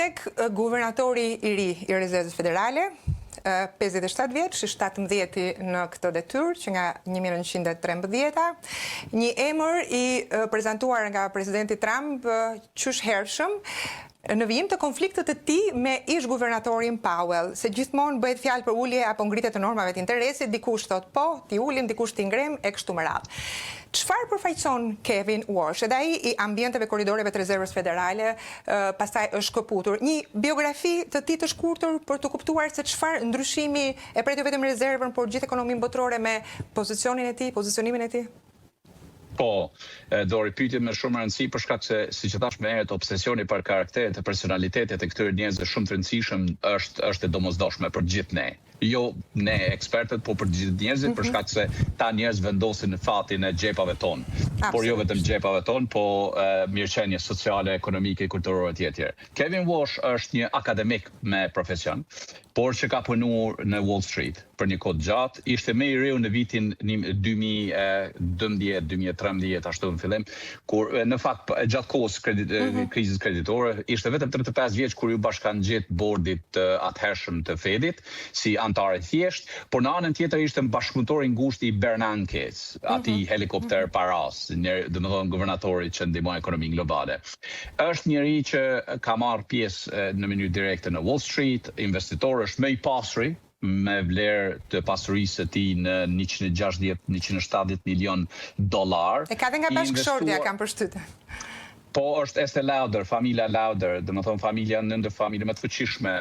tek guvernatori i ri i Rezervës Federale, 57 vjeç, 17 në këtë detyrë që nga 1913, një emër i prezantuar nga presidenti Trump qysh hershëm në vijim të konfliktit të tij me ish guvernatorin Powell, se gjithmonë bëhet fjalë për ulje apo ngritje të normave të interesit, dikush thot po, ti ulim, dikush ti ngrem e kështu me radhë. Çfarë përfaqëson Kevin Walsh? Edhe ai i ambienteve korridoreve të Rezervës Federale, pastaj është këputur. Një biografi të tij të shkurtër për të kuptuar se çfarë ndryshimi e pret jo vetëm rezervën, por gjithë ekonominë botërore me pozicionin e tij, pozicionimin e tij. Po, Dori, pyetje me shumë rëndësi për shkak se, siç e thash më herët, obsesioni për karakteret e personalitetet e këtyre njerëzve shumë të rëndësishëm është e domosdoshme për gjithë ne. Jo ne ekspertët, po për gjithë njerëzit, për shkak se ta njerëz vendosin në fatin e xhepave tonë. Por jo vetëm xhepave tonë, po mirëqenie sociale, ekonomike, kulturore etj. Kevin Walsh është një akademik me profesion, por që ka punuar në Wall Street për një kohë gjatë, ishte më i riu në vitin 2012-2013 ashtu në fillim, kur në fakt gjatë kohës krizës kreditore ishte vetëm 35 vjeç kur ju bashkangjet bordit atëhershëm të Fedit si antar i thjesht, por në anën tjetër ishte bashkëpunëtor i ngushtë i Bernanke, atij helikopter paras, domethënë guvernatori që ndihmon ekonominë globale. Është njëri që ka marrë pjesë në mënyrë direkte në Wall Street, investitor, është më i pasuri me vlerë të pasurisë së tij në 160-170 milion dollar. E ka dhe nga bashkëshortja, kam përshtytje. Po është Estée Lauder, familja Lauder, domethënë familja ndër familje më të fuqishme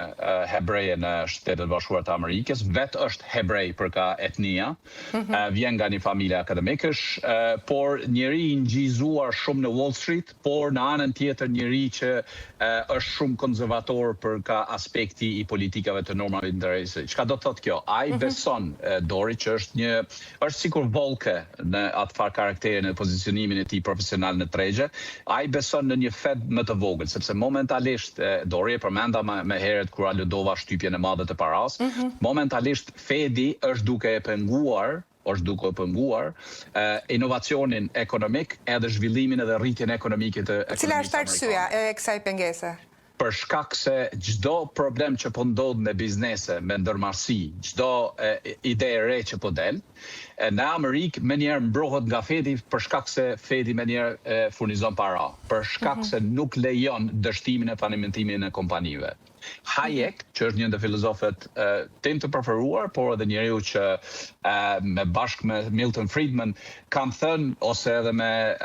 hebreje në Shtetet Bashkuara të Amerikës, vetë është hebrej për ka etnia, vjen nga një familje akademikësh, por njëri i ngjizuar shumë në Wall Street, por në anën tjetër njëri që është shumë konservator për ka aspekti i politikave të normave interesi. Çka do të thotë kjo? Ai beson, Dori, që është sikur Volke në atë farë karakteri në pozicionimin e tij profesional në tregje. Ai beson në një Fed më të vogël, sepse momentalisht, Dori e përmenda më herët kur aludova shtypjen e madhe të paras, momentalisht Fedi është duke e penguar inovacionin ekonomik edhe zhvillimin edhe rritjen ekonomike të ekonomisë. Cila është arsyeja e kësaj pengese? Për shkak se çdo problem që po ndodh në biznese me ndërmarrësi, çdo ide e re që po del, në Amerikë menjëherë mbrohet nga Fedi për shkak se Fedi menjëherë furnizon para, për shkak se nuk lejon dështimin e falimentimit në kompanive. Hayek, që është një ndër filozofët tim të preferuar, por edhe njeriu që me bashkë me Milton Friedman kanë thënë, ose edhe me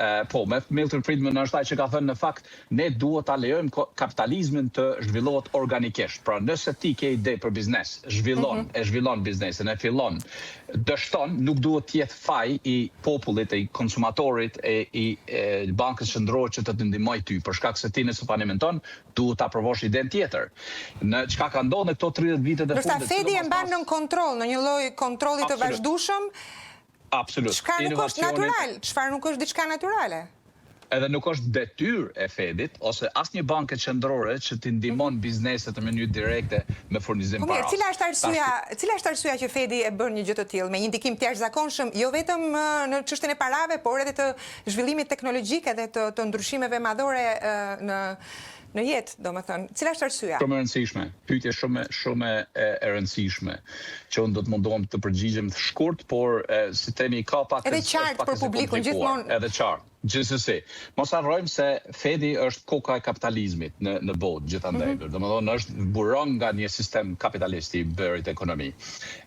Milton Friedman është ai që ka thënë në fakt ne duhet ta lejojmë kapitalizmin të zhvillohet organikisht. Pra nëse ti ke ide për biznes, zhvillon biznesin, e fillon, dështon, nuk duhet të jetë faj i popullit, i konsumatorit, i bankës qendrore që të ndihmojë ty, për shkak se ti nëse falimenton, duhet ta provosh iden tjetër. Në çka ka ndodhur në këto 30 vite të fundit. Ndërsa Fedi e mban nën kontroll, në një lloj kontrolli të vazhdueshëm. Absolut. Çfarë nuk është natyral, çfarë nuk është diçka natyrale. Edhe nuk është detyrë e Fedit ose asnjë banke qendrore që t'i ndihmon bizneset në mënyrë direkte me furnizim parash. Cila është arsyeja që Fedi e bën një gjë të tillë me një ndikim të jashtëzakonshëm, jo vetëm në çështjen e parave, por edhe të zhvillimit teknologjik edhe të ndryshimeve madhore në jetë, domethënë. Cila është arsyeja? Shumë e rëndësishme, pyetje shumë e rëndësishme, që unë do të mundohem të përgjigjem të shkurt, por si themi ka pak edhe qartë për publikun gjithmonë. Edhe qartë. Gjithsesi, mos harrojmë se Fedi është koka e kapitalizmit në botë gjithandaj. Domethënë është buron nga një sistem kapitalist i bërit ekonomi.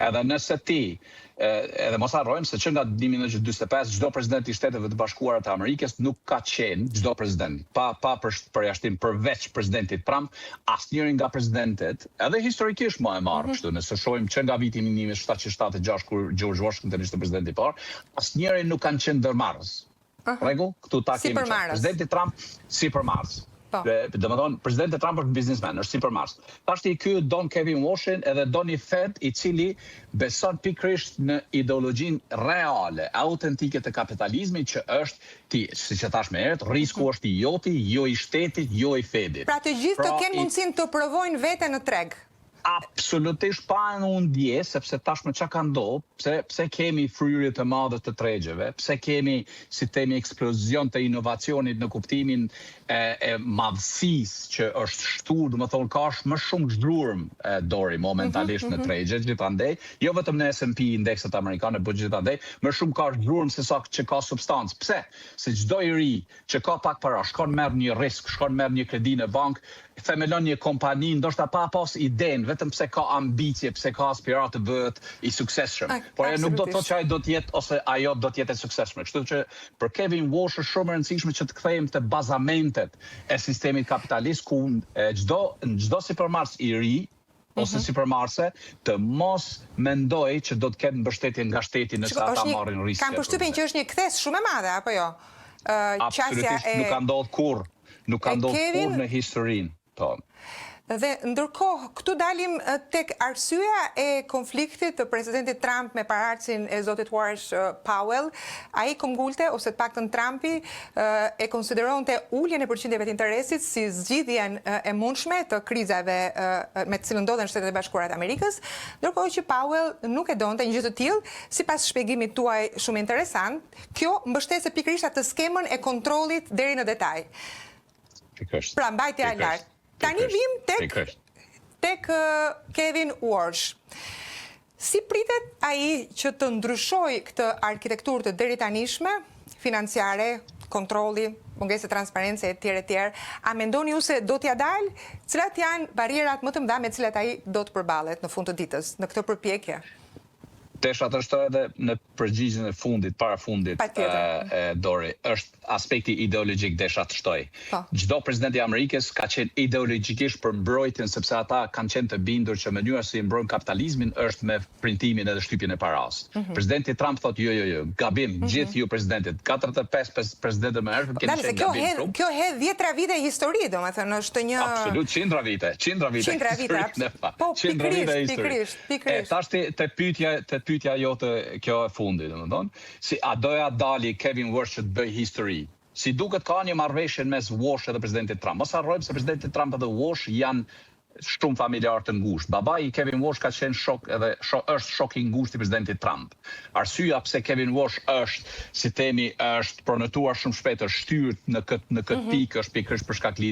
Edhe nëse ti edhe mos harrojmë se që nga 1945 çdo president i Shteteve të Bashkuara të Amerikës nuk ka qenë çdo president, pa përjashtim përveç presidentit Trump, asnjëri nga presidentet, edhe historikisht më e marrë kështu, nëse shohim që nga viti 1776 kur George Washington ishte presidenti i parë, asnjëri nuk kanë qenë ndërmarrës. Rregull, këtu ta kemi. Presidenti Trump sipërmarrës. Domethënë, presidenti Trump është biznesmen, është sipërmarrës. Tashti ky don Kevin Walshin edhe don një Fed i cili beson pikërisht në ideologjinë reale, autentike të kapitalizmit që është siç e thash më herët, risku është i joti, jo i shtetit, jo i Fedit. Pra të gjithë të kenë mundësinë të provojnë veten në treg. Absolutisht pa në ndje, sepse tashmë çka ka ndodhur, pse kemi fryrje të madhe të tregjeve, pse kemi si themi eksplozion të inovacionit në kuptimin e madhësisë që është shtuar, domethënë ka më shumë zhdurm dori momentalisht në tregje, gjithandej, jo vetëm në S&P indekset amerikane, por gjithandej, më shumë ka zhdurm se sa që ka substancë. Pse? Se çdo i ri që ka pak para, shkon merr një risk, shkon merr një kredi në bankë, themelon një kompani, ndoshta pa pas idenë, vetëm pse ka ambicie, pse ka aspiratë të bëhet i suksesshëm. Por ajo nuk do të thotë që ai do të jetë ose ajo do të jetë e suksesshme. Kështu që për Kevin Walsh është shumë e rëndësishme që të kthehemi te bazamentet e sistemit kapitalist ku çdo supermarkes i ri ose supermarkese të mos mendoj që do të ketë mbështetje nga shteti nëse ata marrin riske. Kam përshtypjen që është një kthes shumë e madhe, apo jo? Absolutisht, nuk ka ndodhur kurrë. Nuk ka ndodhur kurrë në historinë tonë. Dhe ndërkohë, këtu dalim tek arsyeja e konfliktit të presidentit Trump me paraardhësin e zotit Wash Powell. Ai këmbgulte, ose të paktën Trumpi, e konsideronte uljen e përqindjeve të interesit si zgjidhjen e mundshme të krizave me të cilën ndodhen Shtetet e Bashkuara të Amerikës, ndërkohë që Powell nuk e donte një gjë të tillë, sipas shpjegimit tuaj shumë interesant, kjo mbështeste pikërisht atë skemën e kontrollit deri në detaj. Pra mbajtja e lartë. Tani vim tek Kevin Walsh. Si pritet ai që të ndryshojë këtë arkitekturë të deritanishme, financiare, kontrolli, mungesë transparencë e tjerë. A mendoni ju se do t'ja dalë? Cilat janë barierat më të mëdha me cilat ai do të përballet në fund të ditës në këtë përpjekje? Desha të shtoj edhe në përgjigjen e fundit, para fundit, Dori, është aspekti ideologjik desha të shtoj. Çdo president i Amerikës ka qenë ideologjikisht për mbrojtjen, sepse ata kanë qenë të bindur që mënyra si mbrojnë kapitalizmin është me printimin edhe shtypjen e paras. Presidenti Trump thotë jo, gabim, gjithë ju presidentit, 45 presidentë më herët keni qenë gabim shumë. Kjo hedh 10 vite histori, domethënë është një absolut 100 vite. Po, pikërisht. Tash pyetja jote kjo e fundit, domethënë, si a doja dali Kevin Walsh që të bëj histori? Si duket ka një marrëveshje mes Walsh dhe presidentit Trump. Mos harrojmë se presidenti Trump dhe Walsh janë shumë familjar të ngushtë. Babai i Kevin Walsh ka qenë shok edhe është shok i ngushtë i presidentit Trump. Arsyeja pse Kevin Walsh është, si themi, është pronëtuar shumë shpejt, është shtyrt në këtë pikë, është pikërisht për shkak lidhjes